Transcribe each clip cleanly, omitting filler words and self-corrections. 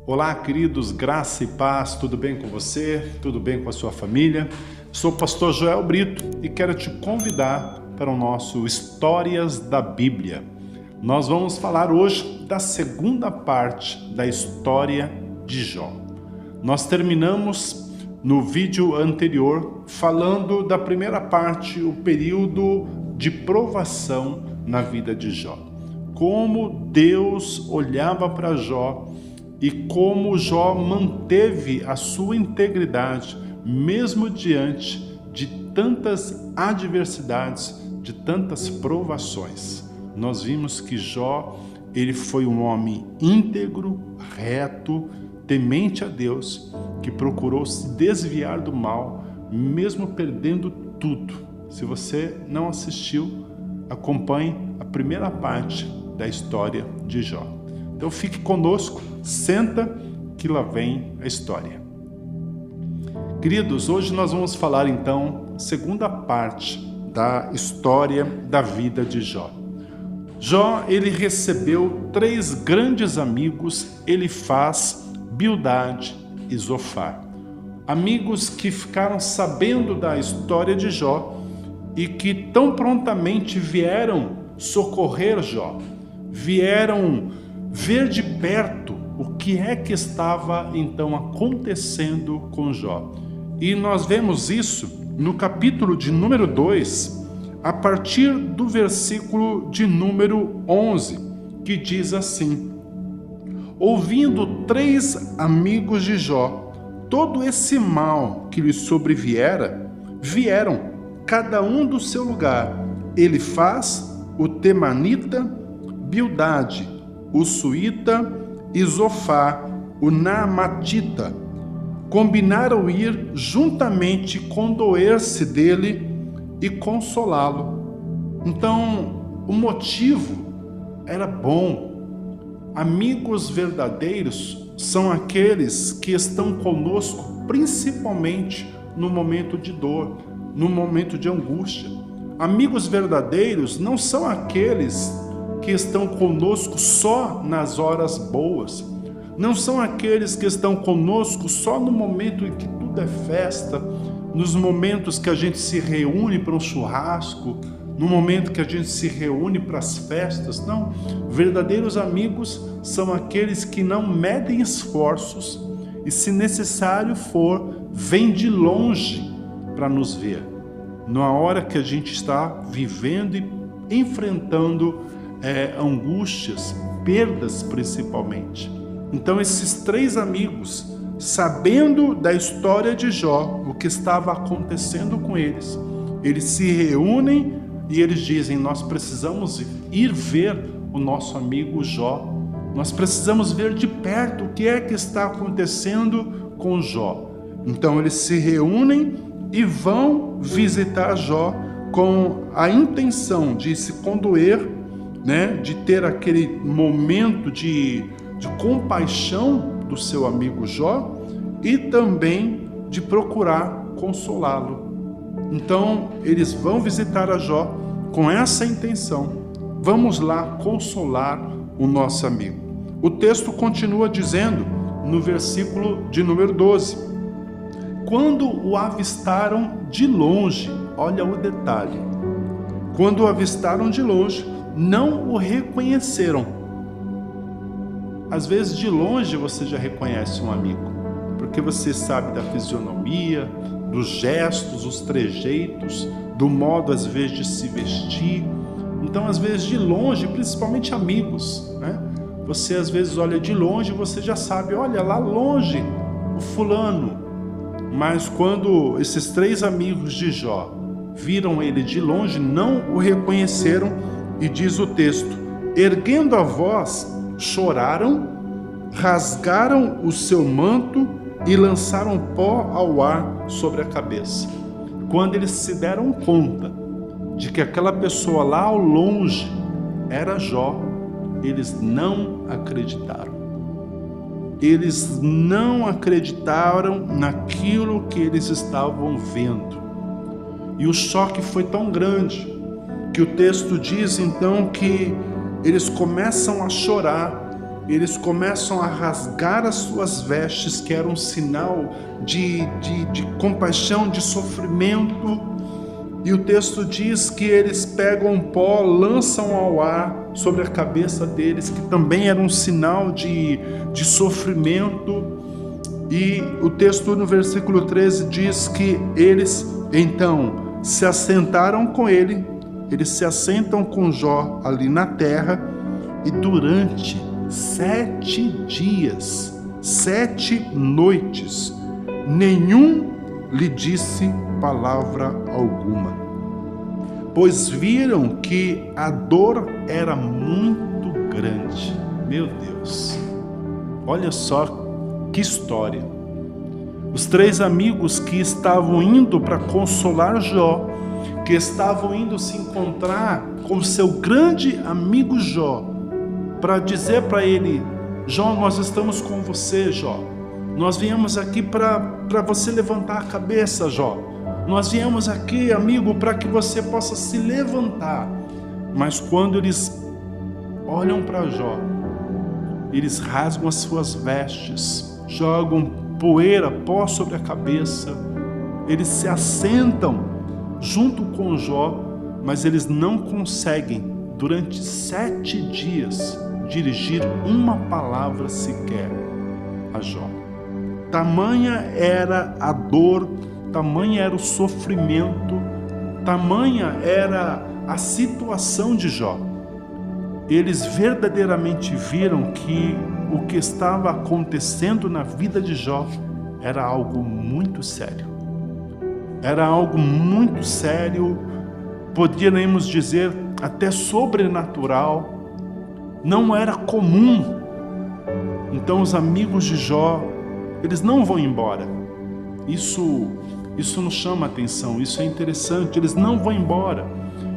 Olá, queridos, graça e paz, tudo bem com você? Tudo bem com a sua família? Sou o pastor Joel Brito e quero te convidar para o nosso Histórias da Bíblia. Nós vamos falar hoje da segunda parte da história de Jó. Nós terminamos no vídeo anterior falando da primeira parte, o período de provação na vida de Jó. Como Deus olhava para Jó e como Jó manteve a sua integridade, mesmo diante de tantas adversidades, de tantas provações. Nós vimos que Jó, ele foi um homem íntegro, reto, temente a Deus, que procurou se desviar do mal, mesmo perdendo tudo. Se você não assistiu, acompanhe a primeira parte da história de Jó. Então fique conosco, senta que lá vem a história. Queridos, hoje nós vamos falar então a segunda parte da história da vida de Jó. Jó, ele recebeu 3 grandes amigos, Elifaz, Bildade e Zofar. Amigos que ficaram sabendo da história de Jó e que tão prontamente vieram socorrer Jó, vieram ver de perto o que é que estava então acontecendo com Jó. E nós vemos isso no capítulo de número 2, a partir do versículo de número 11, que diz assim: ouvindo 3 amigos de Jó todo esse mal que lhe sobreviera, vieram, cada um do seu lugar, Elifaz, o temanita, Bildade, o suíta, e Zofar, o naamatita. Combinaram ir juntamente condoer-se dele e consolá-lo. Então, o motivo era bom. Amigos verdadeiros são aqueles que estão conosco principalmente no momento de dor, no momento de angústia. Amigos verdadeiros não são aqueles que estão conosco só nas horas boas, não são aqueles que estão conosco só no momento em que tudo é festa, nos momentos que a gente se reúne para um churrasco, no momento que a gente se reúne para as festas. Não, verdadeiros amigos são aqueles que não medem esforços e, se necessário for, vêm de longe para nos ver, na hora que a gente está vivendo e enfrentando angústias, perdas principalmente. Então esses 3 amigos, sabendo da história de Jó, o que estava acontecendo com eles se reúnem e eles dizem: nós precisamos ir ver o nosso amigo Jó, nós precisamos ver de perto o que é que está acontecendo com Jó. Então eles se reúnem e vão visitar Jó com a intenção de se condoer, de ter aquele momento de compaixão do seu amigo Jó e também de procurar consolá-lo. Então, eles vão visitar a Jó com essa intenção. Vamos lá consolar o nosso amigo. O texto continua dizendo, no versículo de número 12: quando o avistaram de longe, olha o detalhe, quando o avistaram de longe, não o reconheceram. Às vezes de longe você já reconhece um amigo, porque você sabe da fisionomia, dos gestos, os trejeitos, do modo às vezes de se vestir. Então às vezes de longe, principalmente amigos, você às vezes olha de longe e você já sabe, olha lá longe o fulano. Mas quando esses 3 amigos de Jó viram ele de longe, não o reconheceram. E diz o texto: erguendo a voz, choraram, rasgaram o seu manto e lançaram pó ao ar sobre a cabeça. Quando eles se deram conta de que aquela pessoa lá ao longe era Jó, eles não acreditaram. Eles não acreditaram naquilo que eles estavam vendo. E o choque foi tão grande que o texto diz então que eles começam a chorar eles começam a rasgar as suas vestes, que era um sinal de compaixão, de sofrimento. E o texto diz que eles pegam pó, lançam ao ar sobre a cabeça deles, que também era um sinal de sofrimento. E o texto no versículo 13 diz que eles então se assentaram com ele, eles se assentam com Jó ali na terra, e durante 7 dias, 7 noites, nenhum lhe disse palavra alguma, pois viram que a dor era muito grande. Meu Deus, olha só que história. Os 3 amigos que estavam indo para consolar Jó, que estavam indo se encontrar com seu grande amigo Jó, para dizer para ele: Jó, nós estamos com você, Jó. Nós viemos aqui para você levantar a cabeça, Jó. Nós viemos aqui, amigo, para que você possa se levantar. Mas quando eles olham para Jó, eles rasgam as suas vestes, jogam poeira, pó sobre a cabeça. Eles se assentam junto com Jó, mas eles não conseguem, durante 7 dias, dirigir uma palavra sequer a Jó. Tamanha era a dor, tamanha era o sofrimento, tamanha era a situação de Jó. Eles verdadeiramente viram que o que estava acontecendo na vida de Jó era algo muito sério. Era algo muito sério, poderíamos dizer até sobrenatural. Não era comum. Então os amigos de Jó, eles não vão embora. Isso nos chama a atenção, isso é interessante. Eles não vão embora.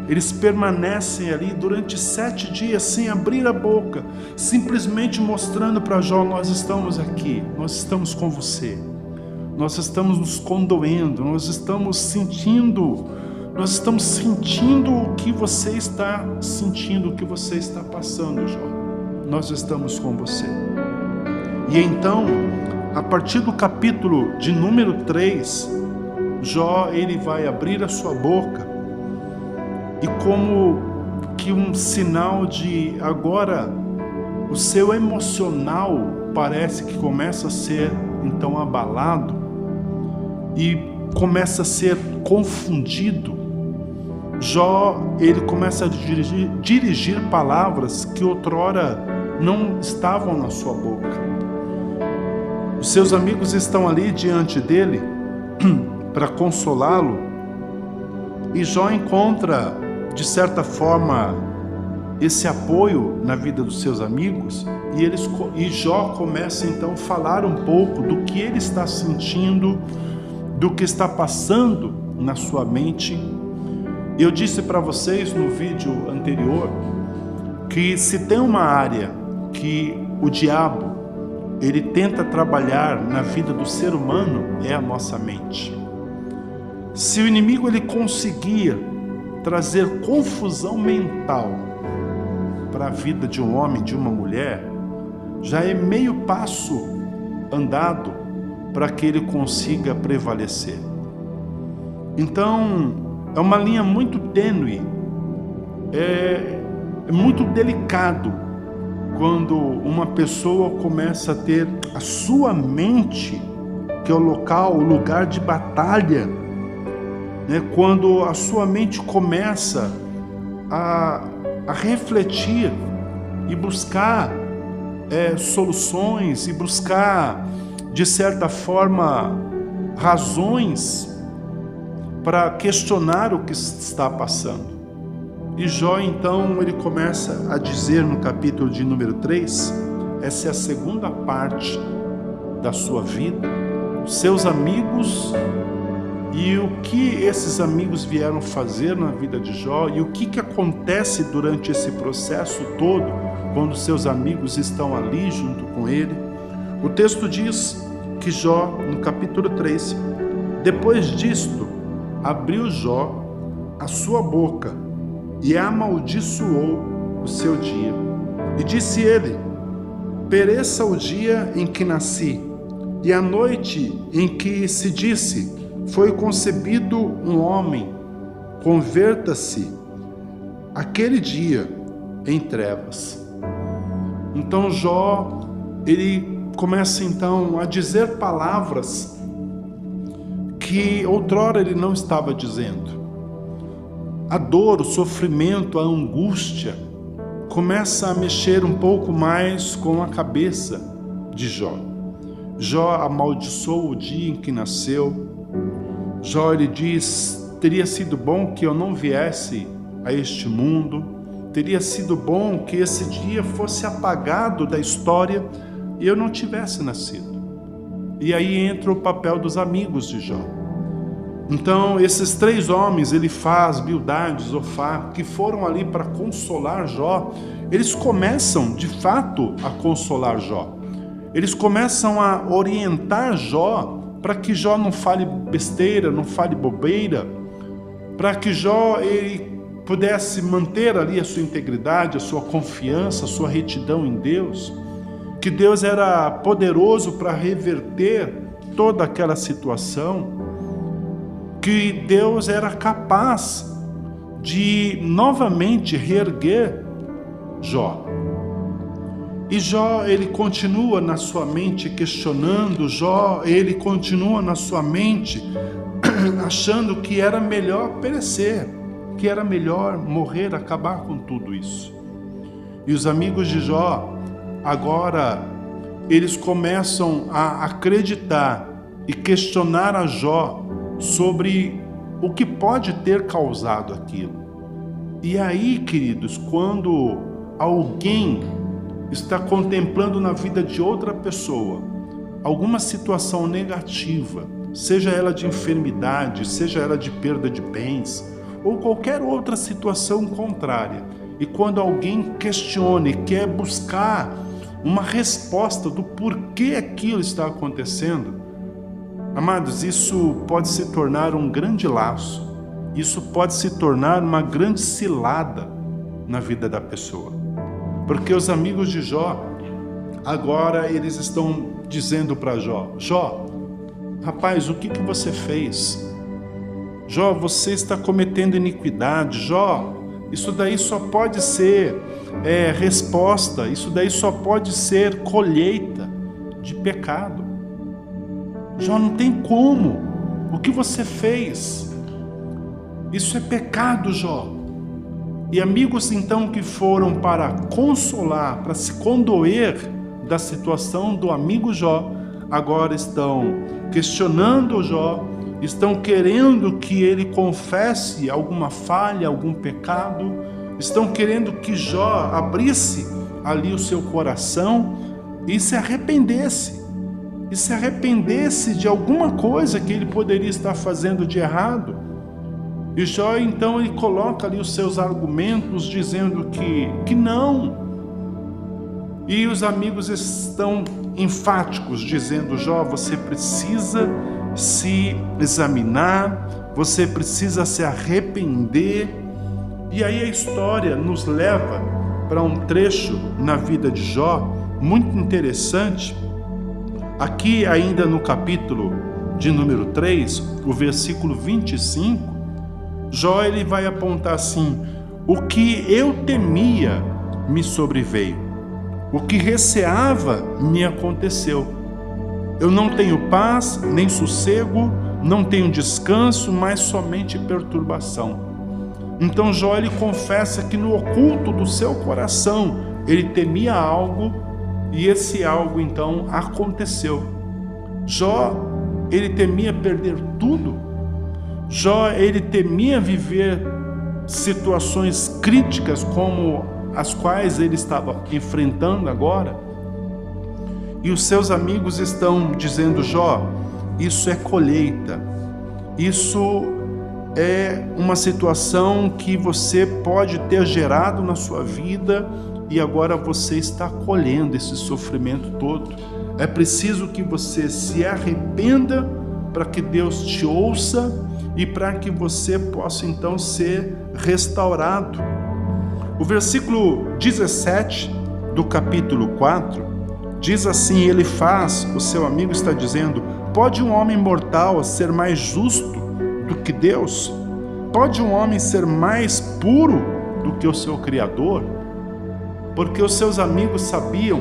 Eles permanecem ali durante 7 dias sem abrir a boca, simplesmente mostrando para Jó: nós estamos aqui, nós estamos com você, nós estamos nos condoendo, nós estamos sentindo o que você está sentindo, o que você está passando, Jó. Nós estamos com você. E então, a partir do capítulo de número 3, Jó, ele vai abrir a sua boca, e como que um sinal de agora, o seu emocional parece que começa a ser então abalado e começa a ser confundido. Jó, ele começa a dirigir palavras que outrora não estavam na sua boca. Os seus amigos estão ali diante dele para consolá-lo, e Jó encontra, de certa forma, esse apoio na vida dos seus amigos, e Jó começa então a falar um pouco do que ele está sentindo, do que está passando na sua mente. Eu disse para vocês no vídeo anterior que se tem uma área que o diabo ele tenta trabalhar na vida do ser humano, é a nossa mente. Se o inimigo ele conseguir trazer confusão mental para a vida de um homem, de uma mulher, já é meio passo andado para que ele consiga prevalecer. Então, é uma linha muito tênue, é muito delicado quando uma pessoa começa a ter a sua mente, que é o lugar de batalha, né? Quando a sua mente começa a refletir e buscar soluções, e buscar, de certa forma, razões para questionar o que está passando. E Jó, então, ele começa a dizer no capítulo de número 3, essa é a segunda parte da sua vida, os seus amigos e o que esses amigos vieram fazer na vida de Jó, e o que acontece durante esse processo todo, quando seus amigos estão ali junto com ele. O texto diz que Jó, no capítulo 3, depois disto, abriu Jó a sua boca e amaldiçoou o seu dia. E disse ele: pereça o dia em que nasci, e a noite em que se disse, foi concebido um homem, converta-se aquele dia em trevas. Então Jó, ele começa então a dizer palavras que outrora ele não estava dizendo. A dor, o sofrimento, a angústia começa a mexer um pouco mais com a cabeça de Jó. Jó amaldiçoou o dia em que nasceu. Jó, ele diz, teria sido bom que eu não viesse a este mundo, teria sido bom que esse dia fosse apagado da história e eu não tivesse nascido. E aí entra o papel dos amigos de Jó. Então, esses 3 homens, Elifaz, Bildade, Zofar, que foram ali para consolar Jó, eles começam, de fato, a consolar Jó. Eles começam a orientar Jó para que Jó não fale besteira, não fale bobeira, para que Jó ele pudesse manter ali a sua integridade, a sua confiança, a sua retidão em Deus, que Deus era poderoso para reverter toda aquela situação, que Deus era capaz de novamente reerguer Jó. E Jó, ele continua na sua mente questionando, Jó, ele continua na sua mente achando que era melhor perecer, que era melhor morrer, acabar com tudo isso. E os amigos de Jó, agora, eles começam a acreditar e questionar a Jó sobre o que pode ter causado aquilo. E aí, queridos, quando alguém está contemplando na vida de outra pessoa alguma situação negativa, seja ela de enfermidade, seja ela de perda de bens, ou qualquer outra situação contrária, e quando alguém questiona e quer buscar uma resposta do porquê aquilo está acontecendo, amados, isso pode se tornar um grande laço, isso pode se tornar uma grande cilada na vida da pessoa. Porque os amigos de Jó, agora eles estão dizendo para Jó, Jó, rapaz, o que você fez? Jó, você está cometendo iniquidade. Jó, isso daí só pode ser resposta, isso daí só pode ser colheita de pecado. Jó, não tem como. O que você fez? Isso é pecado, Jó. E amigos então que foram para consolar, para se condoer da situação do amigo Jó, agora estão questionando Jó, estão querendo que ele confesse alguma falha, algum pecado, estão querendo que Jó abrisse ali o seu coração e se arrependesse de alguma coisa que ele poderia estar fazendo de errado. E Jó então ele coloca ali os seus argumentos dizendo que não. E os amigos estão enfáticos dizendo, Jó, você precisa se examinar, você precisa se arrepender. E aí a história nos leva para um trecho na vida de Jó muito interessante. Aqui ainda no capítulo de número 3, o versículo 25, Jó ele vai apontar assim, o que eu temia me sobreveio, o que receava me aconteceu. Eu não tenho paz, nem sossego, não tenho descanso, mas somente perturbação. Então Jó ele confessa que no oculto do seu coração ele temia algo e esse algo então aconteceu. Jó ele temia perder tudo. Jó ele temia viver situações críticas como as quais ele estava enfrentando agora. E os seus amigos estão dizendo, Jó, isso é colheita, isso é uma situação que você pode ter gerado na sua vida e agora você está colhendo esse sofrimento todo. É preciso que você se arrependa para que Deus te ouça e para que você possa então ser restaurado. O versículo 17 do capítulo 4 Diz assim, Elifaz, o seu amigo, está dizendo: pode um homem mortal ser mais justo do que Deus? Pode um homem ser mais puro do que o seu Criador? Porque os seus amigos sabiam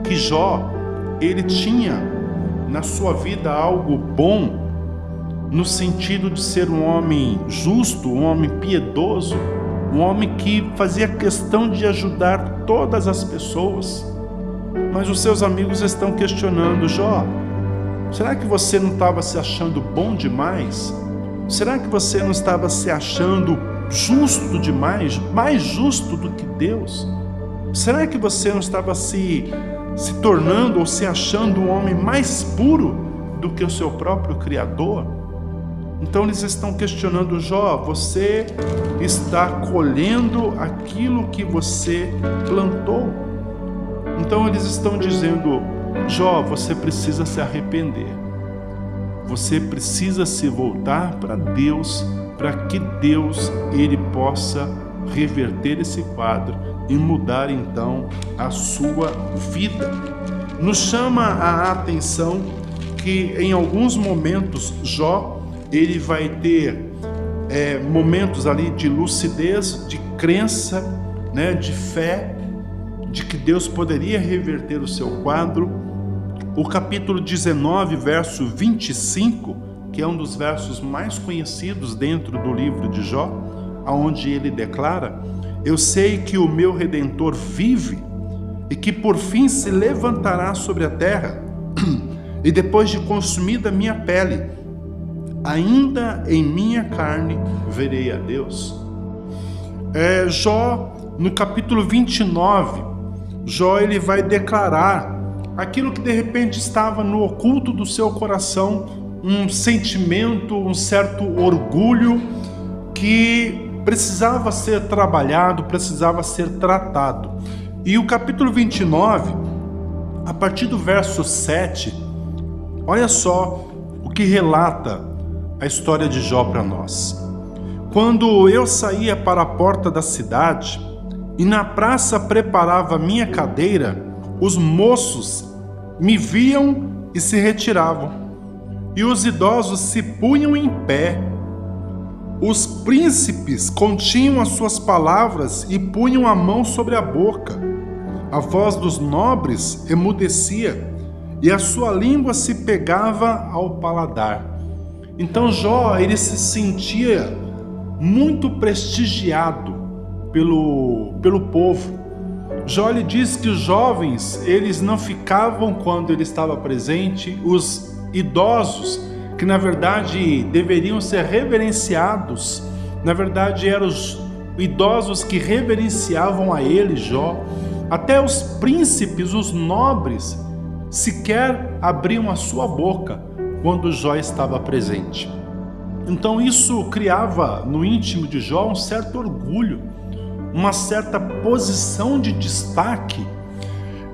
que Jó, ele tinha na sua vida algo bom, no sentido de ser um homem justo, um homem piedoso, um homem que fazia questão de ajudar todas as pessoas. Mas os seus amigos estão questionando: Jó, será que você não estava se achando bom demais? Será que você não estava se achando justo demais, mais justo do que Deus? Será que você não estava se tornando ou se achando um homem mais puro do que o seu próprio Criador? Então eles estão questionando: Jó, você está colhendo aquilo que você plantou. Então eles estão dizendo: Jó, você precisa se arrepender. Você precisa se voltar para Deus, para que Deus ele possa reverter esse quadro e mudar então a sua vida. Nos chama a atenção que em alguns momentos Jó ele vai ter momentos ali de lucidez, de crença, né, de fé, de que Deus poderia reverter o seu quadro. O capítulo 19, verso 25, que é um dos versos mais conhecidos dentro do livro de Jó, onde ele declara: eu sei que o meu Redentor vive e que por fim se levantará sobre a terra, e depois de consumida minha pele, ainda em minha carne verei a Deus. Jó, no capítulo 29, Jó ele vai declarar aquilo que de repente estava no oculto do seu coração, um sentimento, um certo orgulho que precisava ser trabalhado, precisava ser tratado. E o capítulo 29, a partir do verso 7, olha só o que relata a história de Jó para nós. Quando eu saía para a porta da cidade e na praça preparava minha cadeira, os moços me viam e se retiravam, e os idosos se punham em pé. Os príncipes continham as suas palavras e punham a mão sobre a boca. A voz dos nobres emudecia e a sua língua se pegava ao paladar. Então Jó, ele se sentia muito prestigiado pelo povo. Jó lhe diz que os jovens, eles não ficavam quando ele estava presente, os idosos, que na verdade deveriam ser reverenciados, na verdade eram os idosos que reverenciavam a ele, Jó. Até os príncipes, os nobres, sequer abriam a sua boca quando Jó estava presente. Então isso criava no íntimo de Jó um certo orgulho, uma certa posição de destaque.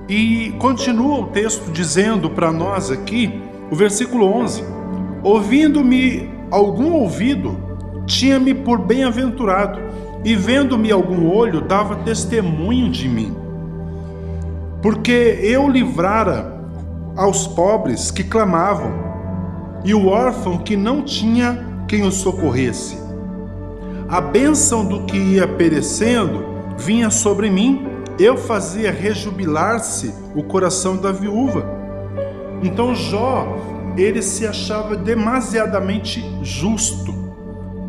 E continua o texto dizendo para nós aqui, o versículo 11: ouvindo-me algum ouvido, tinha-me por bem-aventurado, e vendo-me algum olho, dava testemunho de mim. Porque eu livrara aos pobres que clamavam, e o órfão que não tinha quem o socorresse. A bênção do que ia perecendo vinha sobre mim, eu fazia rejubilar-se o coração da viúva. Então Jó, ele se achava demasiadamente justo,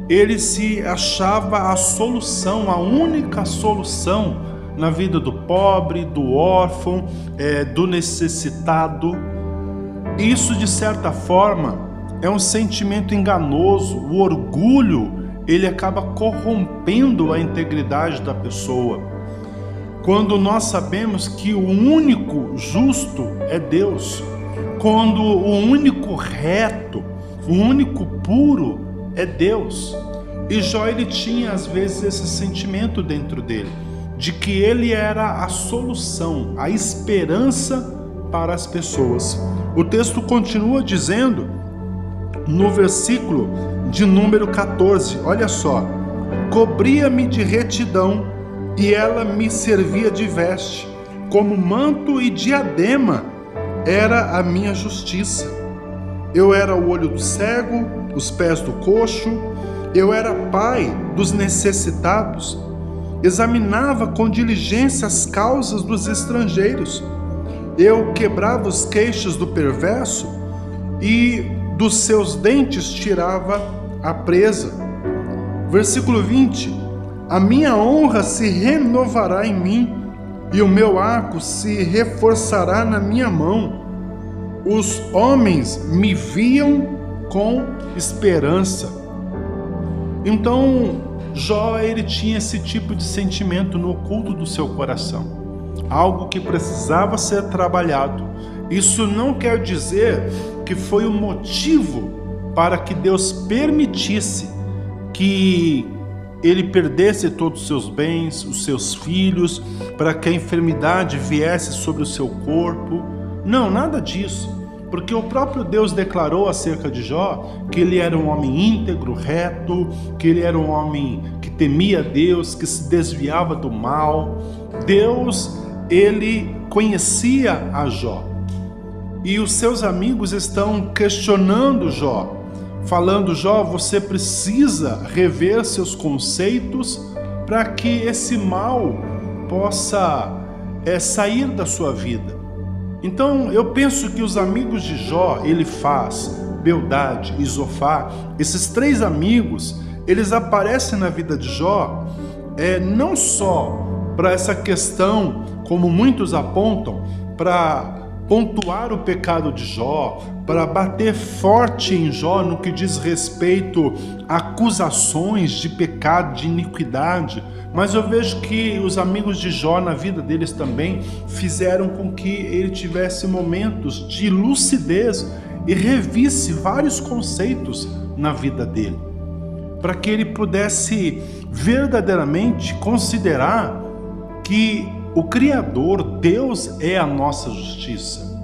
ele se achava a solução, a única solução na vida do pobre, do órfão, do necessitado. Isso, de certa forma, é um sentimento enganoso. O orgulho, ele acaba corrompendo a integridade da pessoa. Quando nós sabemos que o único justo é Deus, quando o único reto, o único puro é Deus. E Jó, ele tinha às vezes esse sentimento dentro dele, de que ele era a solução, a esperança para as pessoas. O texto continua dizendo, no versículo de número 14, olha só: cobria-me de retidão e ela me servia de veste, como manto e diadema era a minha justiça. Eu era o olho do cego, os pés do coxo, eu era pai dos necessitados, examinava com diligência as causas dos estrangeiros. Eu quebrava os queixos do perverso e dos seus dentes tirava a presa. Versículo 20: a minha honra se renovará em mim e o meu arco se reforçará na minha mão. Os homens me viam com esperança. Então, Jó, ele tinha esse tipo de sentimento no oculto do seu coração, algo que precisava ser trabalhado. Isso não quer dizer que foi o motivo para que Deus permitisse que ele perdesse todos os seus bens, os seus filhos, para que a enfermidade viesse sobre o seu corpo. Não, nada disso. Porque o próprio Deus declarou acerca de Jó que ele era um homem íntegro, reto, que ele era um homem que temia Deus, que se desviava do mal. Deus, ele conhecia a Jó. E os seus amigos estão questionando Jó, falando: Jó, você precisa rever seus conceitos para que esse mal possa sair da sua vida. Então eu penso que os amigos de Jó, Elifaz, Bildade e Zofar, esses três amigos, eles aparecem na vida de Jó não só para essa questão, como muitos apontam, para pontuar o pecado de Jó, para bater forte em Jó no que diz respeito a acusações de pecado, de iniquidade. Mas eu vejo que os amigos de Jó, na vida deles também, fizeram com que ele tivesse momentos de lucidez e revisse vários conceitos na vida dele, para que ele pudesse verdadeiramente considerar que o Criador, Deus, é a nossa justiça,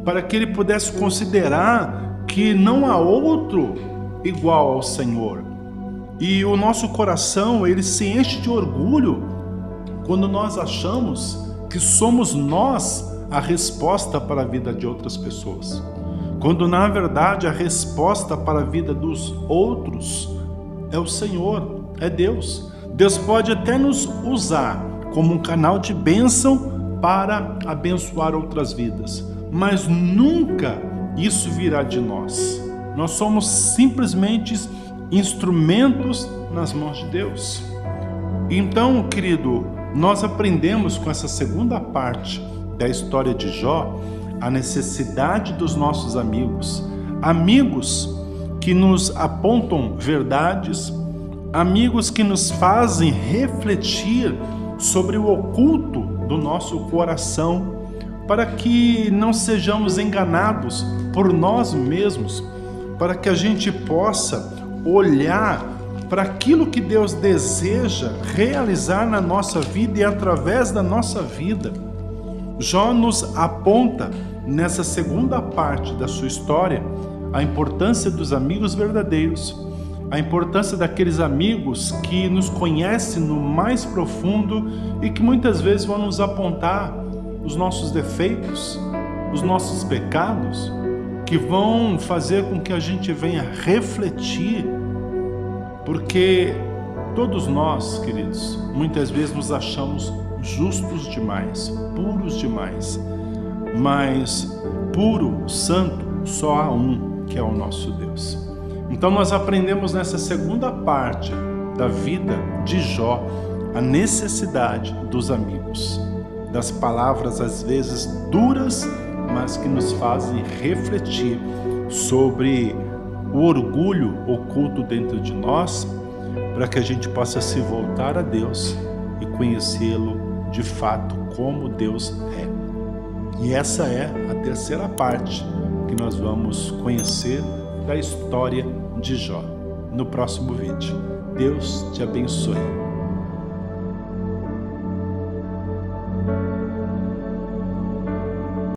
para que ele pudesse considerar que não há outro igual ao Senhor. E o nosso coração, ele se enche de orgulho quando nós achamos que somos nós a resposta para a vida de outras pessoas, quando na verdade a resposta para a vida dos outros é o Senhor, é Deus. Deus pode até nos usar como um canal de bênção para abençoar outras vidas, mas nunca isso virá de nós. Nós somos simplesmente instrumentos nas mãos de Deus. Então, querido, nós aprendemos com essa segunda parte da história de Jó a necessidade dos nossos amigos, amigos que nos apontam verdades, amigos que nos fazem refletir sobre o oculto do nosso coração, para que não sejamos enganados por nós mesmos, para que a gente possa olhar para aquilo que Deus deseja realizar na nossa vida e através da nossa vida. Jó nos aponta nessa segunda parte da sua história a importância dos amigos verdadeiros, a importância daqueles amigos que nos conhecem no mais profundo e que muitas vezes vão nos apontar os nossos defeitos, os nossos pecados, que vão fazer com que a gente venha refletir, porque todos nós, queridos, muitas vezes nos achamos justos demais, puros demais, mas puro, santo, só há um, que é o nosso Deus. Então nós aprendemos nessa segunda parte da vida de Jó a necessidade dos amigos, das palavras às vezes duras, mas que nos fazem refletir sobre o orgulho oculto dentro de nós, para que a gente possa se voltar a Deus e conhecê-lo de fato como Deus é. E essa é a terceira parte que nós vamos conhecer da história de Jó no próximo vídeo. Deus te abençoe.